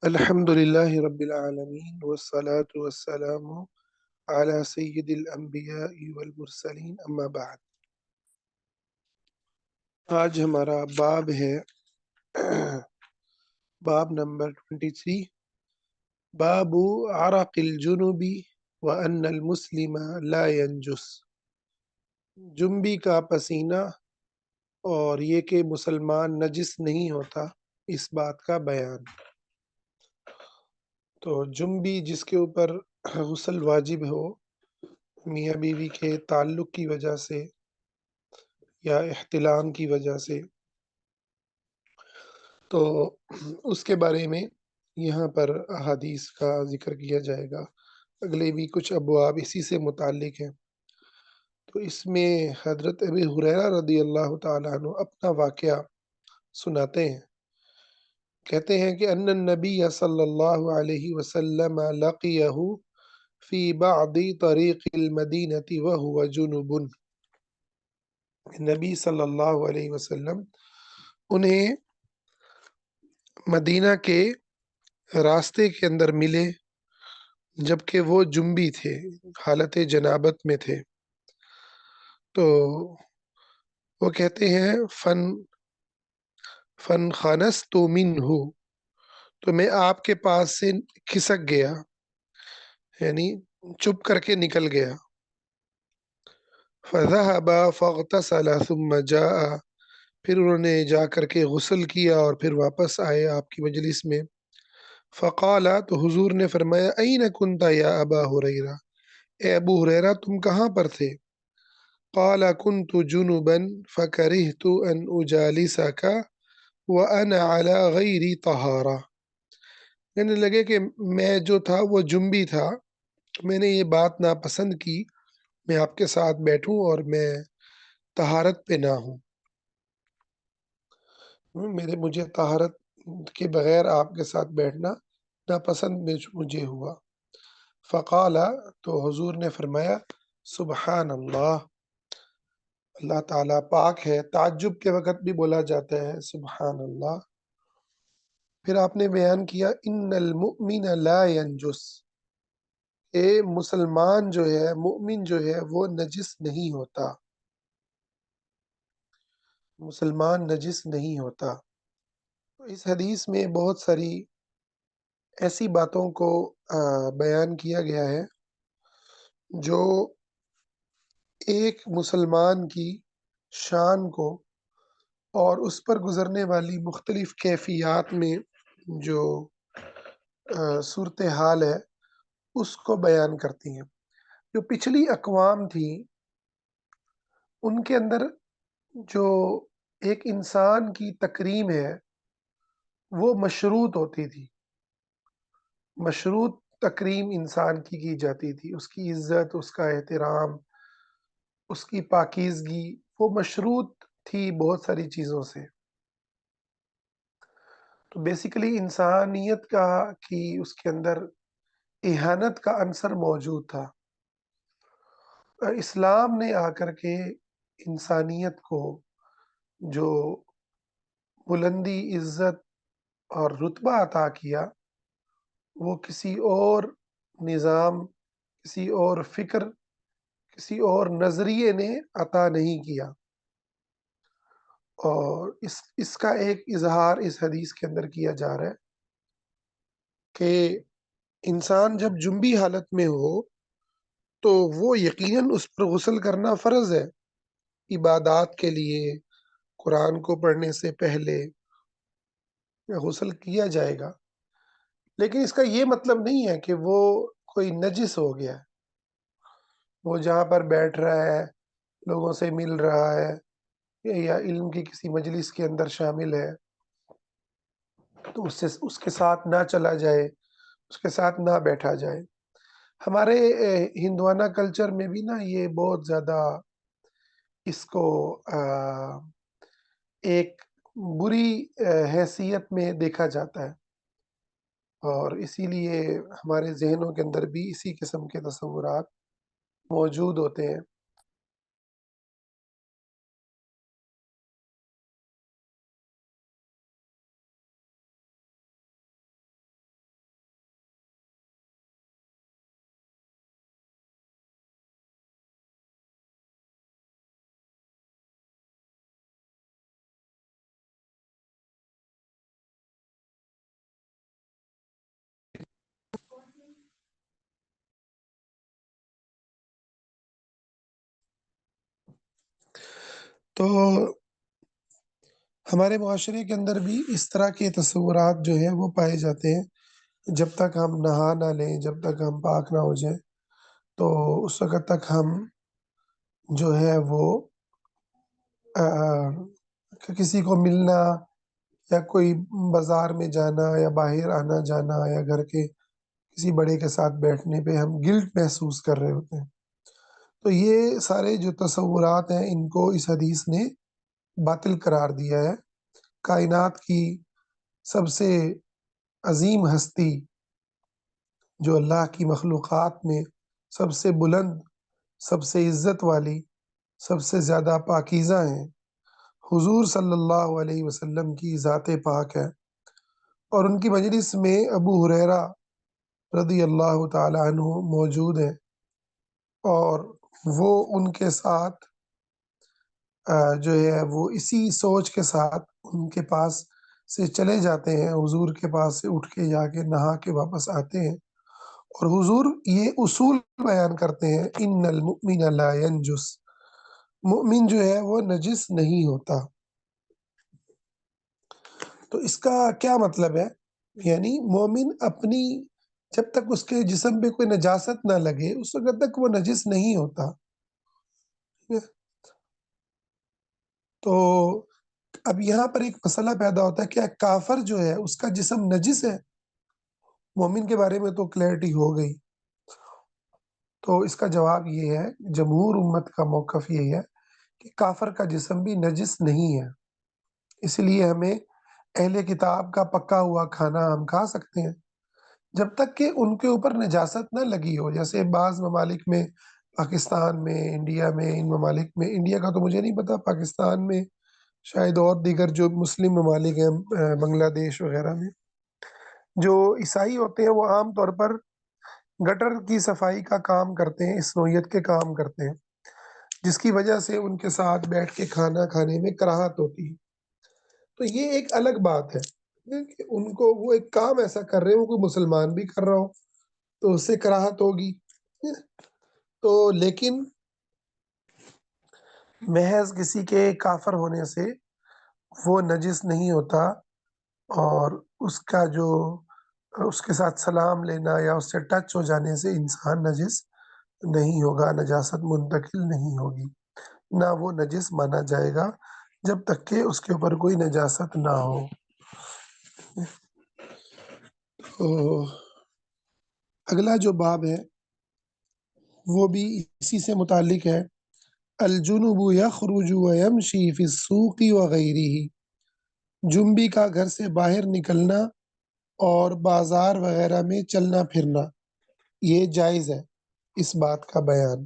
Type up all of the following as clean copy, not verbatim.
الحمد لله رب العالمين والصلاة والسلام على سيد الأنبياء والمرسلين أما بعد۔ آج ہمارا باب ہے باب نمبر 23، باب عرق الجنوب وأن المسلم لا ينجس، جنبی کا پسینہ اور یہ کہ مسلمان نجس نہیں ہوتا، اس بات کا بیان۔ تو جنبی جس کے اوپر غسل واجب ہو میاں بیوی کے تعلق کی وجہ سے یا احتلام کی وجہ سے، تو اس کے بارے میں یہاں پر احادیث کا ذکر کیا جائے گا۔ اگلے بھی کچھ ابواب اسی سے متعلق ہیں۔ تو اس میں حضرت ابی ہریرہ رضی اللہ تعالیٰ عنہ اپنا واقعہ سناتے ہیں، کہتے ہیں کہ ان النبی صلی اللہ علیہ وسلم لقیہ فی بعض طریق المدینہ وہو جنوب، نبی صلی اللہ علیہ وسلم انہیں مدینہ کے راستے کے اندر ملے جبکہ وہ جنبی تھے، حالت جنابت میں تھے۔ تو وہ کہتے ہیں فن خانست منہ، تو میں آپ کے پاس سے کھسک گیا، یعنی چپ کر کے نکل گیا۔ فذهب فاغتسل ثم جاء، پھر انہوں نے جا کر کے غسل کیا اور پھر واپس آئے آپ کی مجلس میں۔ فقال، تو حضور نے فرمایا، این کنت یا ابا ہریرہ، اے ابو ہریرہ تم کہاں پر تھے؟ قال كنت جنبا فكرهت ان اجالسك وانا على غیر طہارہ، کہنے لگے کہ میں جو تھا وہ جنبی تھا، میں نے یہ بات ناپسند کی میں آپ کے ساتھ بیٹھوں اور میں طہارت پہ نہ ہوں، مجھے طہارت کے بغیر آپ کے ساتھ بیٹھنا ناپسند مجھے ہوا۔ فقال، تو حضور نے فرمایا، سبحان اللہ، اللہ تعالیٰ پاک ہے، تعجب کے وقت بھی بولا جاتا ہے سبحان اللہ۔ پھر آپ نے بیان کیا، ان المؤمن لا ینجس، اے مسلمان جو ہے، مؤمن جو ہے وہ نجس نہیں ہوتا، مسلمان نجس نہیں ہوتا۔ اس حدیث میں بہت ساری ایسی باتوں کو بیان کیا گیا ہے جو ایک مسلمان کی شان کو اور اس پر گزرنے والی مختلف کیفیات میں جو صورتحال ہے اس کو بیان کرتی ہیں۔ جو پچھلی اقوام تھی ان کے اندر جو ایک انسان کی تکریم ہے وہ مشروط ہوتی تھی، مشروط تکریم انسان کی جاتی تھی، اس کی عزت، اس کا احترام، اس کی پاکیزگی وہ مشروط تھی بہت ساری چیزوں سے۔ تو بیسیکلی انسانیت کا کی اس کے اندر اہانت کا عنصر موجود تھا۔ اسلام نے آ کر کے انسانیت کو جو بلندی، عزت اور رتبہ عطا کیا، وہ کسی اور نظام، کسی اور فکر، کسی اور نظریے نے عطا نہیں کیا۔ اور اس کا ایک اظہار اس حدیث کے اندر کیا جا رہا ہے کہ انسان جب جنبی حالت میں ہو تو وہ یقیناً اس پر غسل کرنا فرض ہے، عبادات کے لیے قرآن کو پڑھنے سے پہلے غسل کیا جائے گا، لیکن اس کا یہ مطلب نہیں ہے کہ وہ کوئی نجس ہو گیا ہے۔ وہ جہاں پر بیٹھ رہا ہے، لوگوں سے مل رہا ہے یا علم کی کسی مجلس کے اندر شامل ہے تو اس کے ساتھ نہ چلا جائے، اس کے ساتھ نہ بیٹھا جائے۔ ہمارے ہندوانہ کلچر میں بھی نا یہ بہت زیادہ اس کو ایک بری حیثیت میں دیکھا جاتا ہے، اور اسی لیے ہمارے ذہنوں کے اندر بھی اسی قسم کے تصورات موجود ہوتے ہیں۔ تو ہمارے معاشرے کے اندر بھی اس طرح کے تصورات جو ہیں وہ پائے جاتے ہیں. جب تک ہم نہا نہ لیں، جب تک ہم پاک نہ ہو جائیں، تو اس وقت تک ہم جو ہے وہ کسی کو ملنا یا کوئی بازار میں جانا یا باہر آنا جانا یا گھر کے کسی بڑے کے ساتھ بیٹھنے پہ ہم گلٹ محسوس کر رہے ہوتے ہیں. تو یہ سارے جو تصورات ہیں ان کو اس حدیث نے باطل قرار دیا ہے. کائنات کی سب سے عظیم ہستی جو اللہ کی مخلوقات میں سب سے بلند، سب سے عزت والی، سب سے زیادہ پاکیزہ ہیں، حضور صلی اللہ علیہ وسلم کی ذات پاک ہے. اور ان کی مجلس میں ابو ہریرہ رضی اللہ تعالی عنہ موجود ہیں، اور وہ ان کے ساتھ جو ہے وہ اسی سوچ کے ساتھ ان کے پاس سے چلے جاتے ہیں، حضور کے پاس سے اٹھ کے جا کے نہا کے واپس آتے ہیں. اور حضور یہ اصول بیان کرتے ہیں، ان المؤمن لا ینجس، مؤمن جو ہے وہ نجس نہیں ہوتا. تو اس کا کیا مطلب ہے؟ یعنی مومن اپنی جب تک اس کے جسم پہ کوئی نجاست نہ لگے اس وقت تک وہ نجس نہیں ہوتا. تو اب یہاں پر ایک مسئلہ پیدا ہوتا ہے، کیا کافر جو ہے اس کا جسم نجس ہے؟ مومن کے بارے میں تو کلیئرٹی ہو گئی. تو اس کا جواب یہ ہے، جمہور امت کا موقف یہ ہے کہ کافر کا جسم بھی نجس نہیں ہے. اس لیے ہمیں اہل کتاب کا پکا ہوا کھانا ہم کھا سکتے ہیں جب تک کہ ان کے اوپر نجاست نہ لگی ہو. جیسے بعض ممالک میں، پاکستان میں، انڈیا میں، ان ممالک میں، انڈیا کا تو مجھے نہیں پتا، پاکستان میں شاید اور دیگر جو مسلم ممالک ہیں، بنگلہ دیش وغیرہ میں، جو عیسائی ہوتے ہیں وہ عام طور پر گٹر کی صفائی کا کام کرتے ہیں، اس نوعیت کے کام کرتے ہیں، جس کی وجہ سے ان کے ساتھ بیٹھ کے کھانا کھانے میں کراہت ہوتی ہے. تو یہ ایک الگ بات ہے کہ ان کو وہ ایک کام ایسا کر رہے ہو، کوئی مسلمان بھی کر رہا ہو تو اس سے کراہت ہوگی. تو لیکن محض کسی کے کافر ہونے سے وہ نجس نہیں ہوتا، اور اس کا جو اس کے ساتھ سلام لینا یا اس سے ٹچ ہو جانے سے انسان نجس نہیں ہوگا، نجاست منتقل نہیں ہوگی، نہ وہ نجس مانا جائے گا جب تک کہ اس کے اوپر کوئی نجاست نہ ہو. تو اگلا جو باب ہے وہ بھی اسی سے متعلق ہے. الجنوب یخرج ویمشی فی السوق وغیرہ، جنبی کا گھر سے باہر نکلنا اور بازار وغیرہ میں چلنا پھرنا یہ جائز ہے. اس بات کا بیان،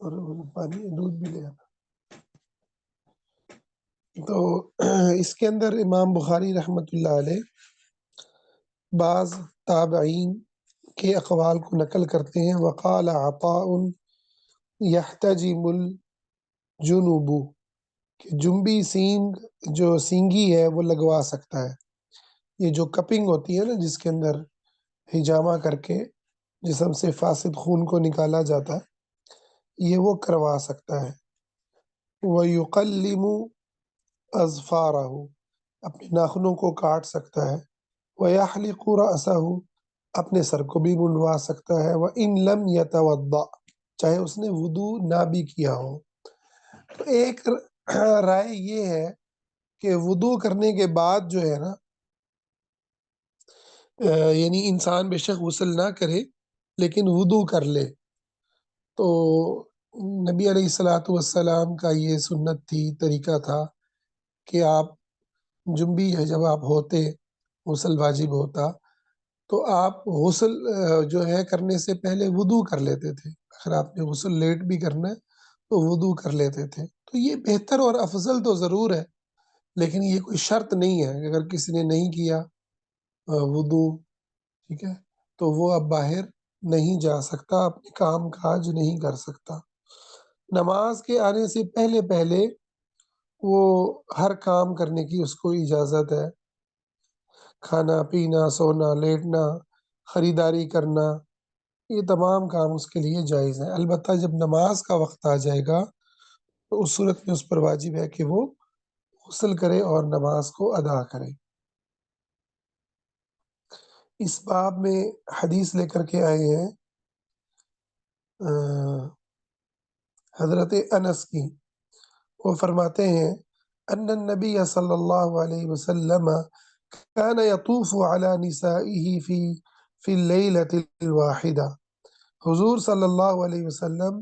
اور پانی دودھ بھی لے آنا. تو اس کے اندر امام بخاری رحمۃ اللہ علیہ بعض تابعین کے اقوال کو نقل کرتے ہیں. وقال عطاء یحتجم الجنوب، کہ جنبی سینگ جو سینگی ہے وہ لگوا سکتا ہے. یہ جو کپنگ ہوتی ہے نا جس کے اندر ہجامہ کر کے جسم سے فاسد خون کو نکالا جاتا ہے، یہ وہ کروا سکتا ہے. وَيُقَلِّمُ أَظْفَارَهُ، اپنے ناخنوں کو کاٹ سکتا ہے. وَيَحْلِقُ رَأْسَهُ، اپنے سر کو بھی منڈوا سکتا ہے. وَإِن لَمْ يَتَوَضَّأْ، چاہے اس نے وضو نہ بھی کیا ہو. تو ایک رائے یہ ہے کہ وضو کرنے کے بعد جو ہے نا، یعنی انسان بے شک غسل نہ کرے لیکن وضو کر لے. تو نبی علیہ الصلوۃ والسلام کا یہ سنت تھی، طریقہ تھا کہ آپ جنبی ہے جب آپ ہوتے، غسل واجب ہوتا تو آپ غسل جو ہے کرنے سے پہلے وضو کر لیتے تھے. اگر آپ نے غسل لیٹ بھی کرنا ہے تو وضو کر لیتے تھے. تو یہ بہتر اور افضل تو ضرور ہے، لیکن یہ کوئی شرط نہیں ہے کہ اگر کسی نے نہیں کیا وضو، ٹھیک ہے، تو وہ اب باہر نہیں جا سکتا، اپنے کام کاج نہیں کر سکتا. نماز کے آنے سے پہلے پہلے وہ ہر کام کرنے کی اس کو اجازت ہے. کھانا پینا، سونا، لیٹنا، خریداری کرنا، یہ تمام کام اس کے لیے جائز ہیں، البتہ جب نماز کا وقت آ جائے گا تو اس صورت میں اس پر واجب ہے کہ وہ غسل کرے اور نماز کو ادا کرے۔ اس باب میں حدیث لے کر کے آئے ہیں حضرت انس کی، وہ فرماتے ہیں ان النبی صلی اللہ علیہ وسلم كان يطوف على نسائه في الليلة الواحدة، حضور صلی اللہ علیہ وسلم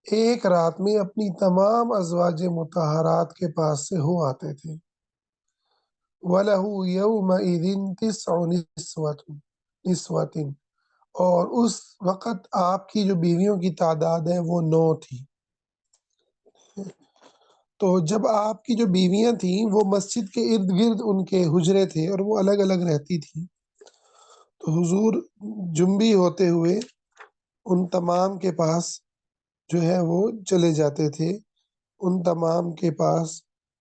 ایک رات میں اپنی تمام ازواج مطہرات کے پاس سے ہو آتے تھے۔ وَلَهُ يَوْمَئِذٍ تِسْعُ نِسْوَةٍ، اور اس وقت آپ کی جو بیویوں کی تعداد ہے وہ 9 تھی۔ تو جب آپ کی جو بیویاں تھیں وہ مسجد کے ارد گرد ان کے حجرے تھے اور وہ الگ الگ رہتی تھیں، تو حضور جنبی ہوتے ہوئے ان تمام کے پاس جو ہے وہ چلے جاتے تھے، ان تمام کے پاس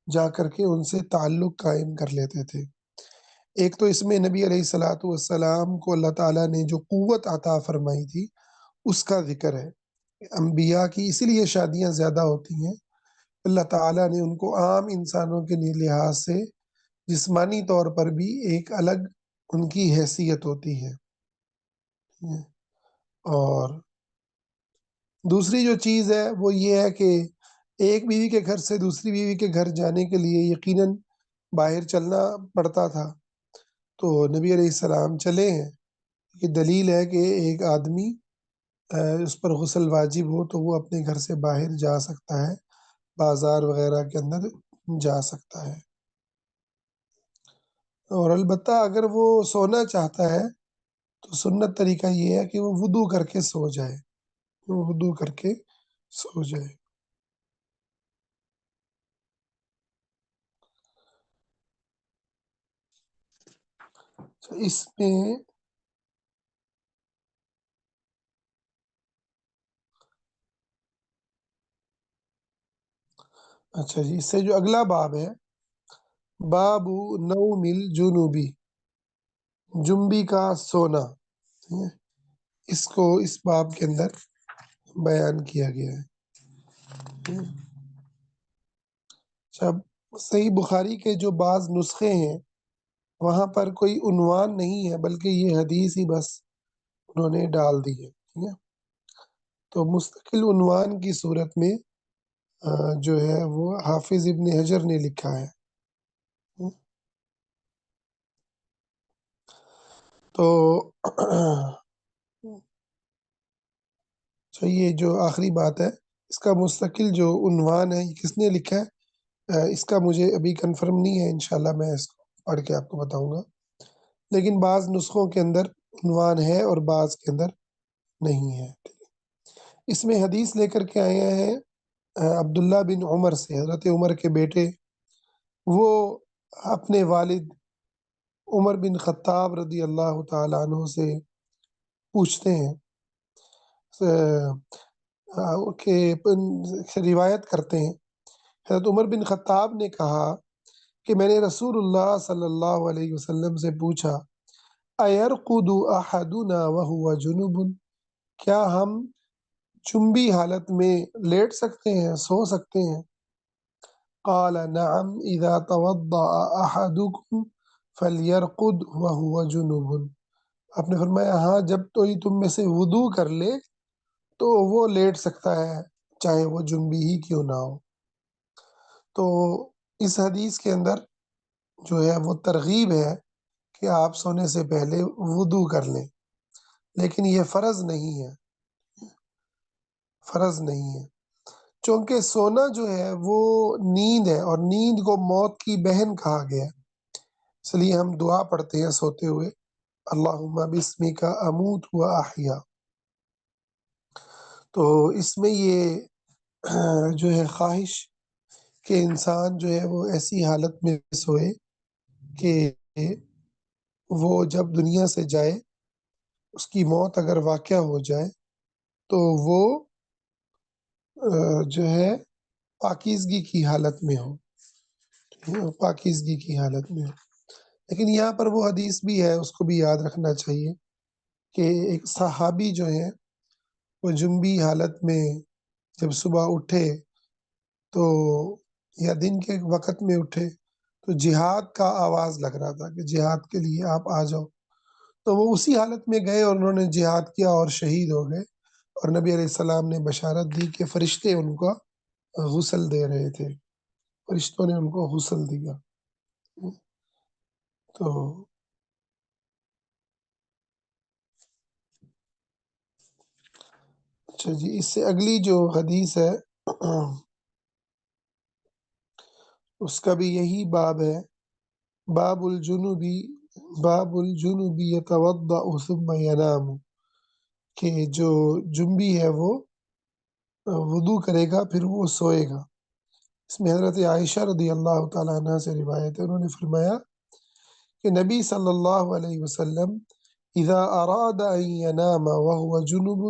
جا کر کے ان سے تعلق قائم کر لیتے تھے۔ ایک تو اس میں نبی علیہ الصلوۃ والسلام کو اللہ تعالیٰ نے جو قوت عطا فرمائی تھی اس کا ذکر ہے۔ انبیاء کی اسی لیے شادیاں زیادہ ہوتی ہیں، اللہ تعالیٰ نے ان کو عام انسانوں کے لحاظ سے جسمانی طور پر بھی ایک الگ ان کی حیثیت ہوتی ہے۔ اور دوسری جو چیز ہے وہ یہ ہے کہ ایک بیوی کے گھر سے دوسری بیوی کے گھر جانے کے لیے یقیناً باہر چلنا پڑتا تھا، تو نبی علیہ السلام چلے ہیں۔ یہ دلیل ہے کہ ایک آدمی اس پر غسل واجب ہو تو وہ اپنے گھر سے باہر جا سکتا ہے، بازار وغیرہ کے اندر جا سکتا ہے۔ اور البتہ اگر وہ سونا چاہتا ہے تو سنت طریقہ یہ ہے کہ وہ وضو کر کے سو جائے، وہ وضو کر کے سو جائے۔ تو اس میں اچھا جی، اس سے جو اگلا باب ہے باب نوم الجنوبی، جنبی کا سونا، اس کو اس باب کے اندر بیان کیا گیا ہے۔ جب صحیح بخاری کے جو بعض نسخے ہیں وہاں پر کوئی عنوان نہیں ہے بلکہ یہ حدیث ہی بس انہوں نے ڈال دی ہے، ٹھیک ہے؟ تو مستقل عنوان کی صورت میں جو ہے وہ حافظ ابن حجر نے لکھا ہے۔ تو یہ جو آخری بات ہے اس کا مستقل جو عنوان ہے یہ کس نے لکھا ہے اس کا مجھے ابھی کنفرم نہیں ہے، انشاءاللہ میں اس کو پڑھ کے آپ کو بتاؤں گا، لیکن بعض نسخوں کے اندر عنوان ہے اور بعض کے اندر نہیں ہے۔ اس میں حدیث لے کر کے آئے ہیں عبداللہ بن عمر سے، حضرت عمر کے بیٹے، وہ اپنے والد عمر بن خطاب رضی اللہ تعالیٰ عنہ سے پوچھتے ہیں کہ روایت کرتے ہیں حضرت عمر بن خطاب نے کہا کہ میں نے رسول اللہ صلی اللہ علیہ وسلم سے پوچھا اَيَرْقُدُ أَحَدُنَا وَهُوَ جُنُبٌ، کیا ہم جنبی حالت میں لیٹ سکتے ہیں، سو سکتے ہیں؟ قال نعم اذا توضأ احدكم فليرقد وهو جنوب، آپ نے فرمایا ہاں جب تو ہی تم میں سے وضو کر لے تو وہ لیٹ سکتا ہے چاہے وہ جنبی ہی کیوں نہ ہو۔ تو اس حدیث کے اندر جو ہے وہ ترغیب ہے کہ آپ سونے سے پہلے وضو کر لیں، لیکن یہ فرض نہیں ہے، فرض نہیں ہے، چونکہ سونا جو ہے وہ نیند ہے اور نیند کو موت کی بہن کہا گیا ہے، اس لیے ہم دعا پڑھتے ہیں سوتے ہوئے اللہم بسمک اموت و احیا۔ تو اس میں یہ جو ہے خواہش کہ انسان جو ہے وہ ایسی حالت میں سوئے کہ وہ جب دنیا سے جائے اس کی موت اگر واقع ہو جائے تو وہ جو ہے پاکیزگی کی حالت میں ہو، پاکیزگی کی حالت میں ہو۔ لیکن یہاں پر وہ حدیث بھی ہے، اس کو بھی یاد رکھنا چاہیے کہ ایک صحابی جو ہیں وہ جنبی حالت میں جب صبح اٹھے تو یا دن کے وقت میں اٹھے تو جہاد کا آواز لگ رہا تھا کہ جہاد کے لیے آپ آ جاؤ، تو وہ اسی حالت میں گئے اور انہوں نے جہاد کیا اور شہید ہو گئے، اور نبی علیہ السلام نے بشارت دی کہ فرشتے ان کو غسل دے رہے تھے، فرشتوں نے ان کو غسل دیا۔ تو اچھا جی، اس سے اگلی جو حدیث ہے اس کا بھی یہی باب ہے، باب الجنوبی، باب الجنوبی یتوضأ ثم ینام، کہ جو جنبی ہے وہ وضو کرے گا پھر وہ سوئے گا۔ اس میں حضرت عائشہ رضی اللہ تعالیٰ عنہ سے روایت ہے، انہوں نے فرمایا کہ نبی صلی اللہ علیہ وسلم اذا اراد ان ینام وهو جنب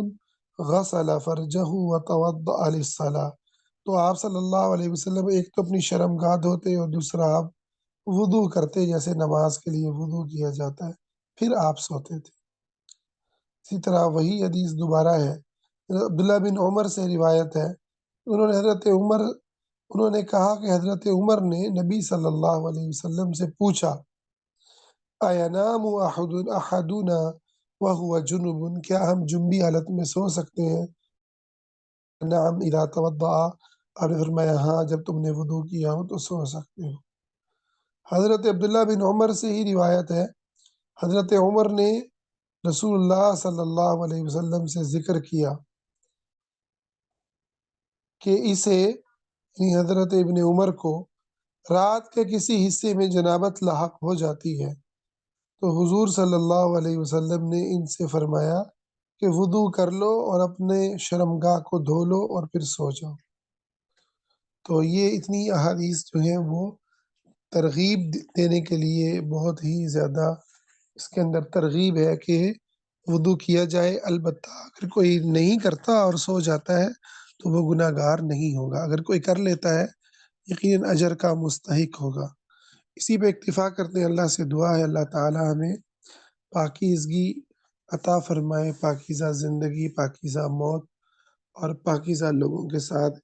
غسل فرجه وتوضأ للصلاة، تو آپ صلی اللہ علیہ وسلم ایک تو اپنی شرمگاہ دھوتے اور دوسرا آپ وضو کرتے جیسے نماز کے لیے وضو کیا جاتا ہے، پھر آپ سوتے تھے۔ اسی طرح وہی حدیث دوبارہ ہے، عبداللہ بن عمر سے روایت ہے، انہوں نے کہا کہ حضرت عمر نے نبی صلی اللہ علیہ وسلم سے پوچھا اَيَنَامُ أَحَدُنَا وَهُوَ جُنُبٌ، کیا ہم جنبی حالت میں سو سکتے ہیں؟ نعم اذا توضأ، آپ نے فرمایا ہاں جب تم نے وضو کیا ہو تو سو سکتے ہو۔ حضرت عبداللہ بن عمر سے ہی روایت ہے، حضرت عمر نے رسول اللہ صلی اللہ علیہ وسلم سے ذکر کیا کہ اسے، یعنی حضرت ابن عمر کو رات کے کسی حصے میں جنابت لاحق ہو جاتی ہے، تو حضور صلی اللہ علیہ وسلم نے ان سے فرمایا کہ وضو کر لو اور اپنے شرمگاہ کو دھو لو اور پھر سو جاؤ۔ تو یہ اتنی احادیث جو ہیں وہ ترغیب دینے کے لیے بہت ہی زیادہ اس کے اندر ترغیب ہے کہ وضو کیا جائے، البتہ اگر کوئی نہیں کرتا اور سو جاتا ہے تو وہ گناہ گار نہیں ہوگا، اگر کوئی کر لیتا ہے یقیناً اجر کا مستحق ہوگا۔ اسی پہ اکتفا کرتے ہیں، اللہ سے دعا ہے اللہ تعالی ہمیں پاکیزگی عطا فرمائے، پاکیزہ زندگی، پاکیزہ موت اور پاکیزہ لوگوں کے ساتھ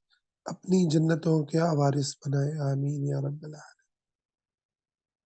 اپنی جنتوں کے وارث بنائے، آمین یا رب العالمین۔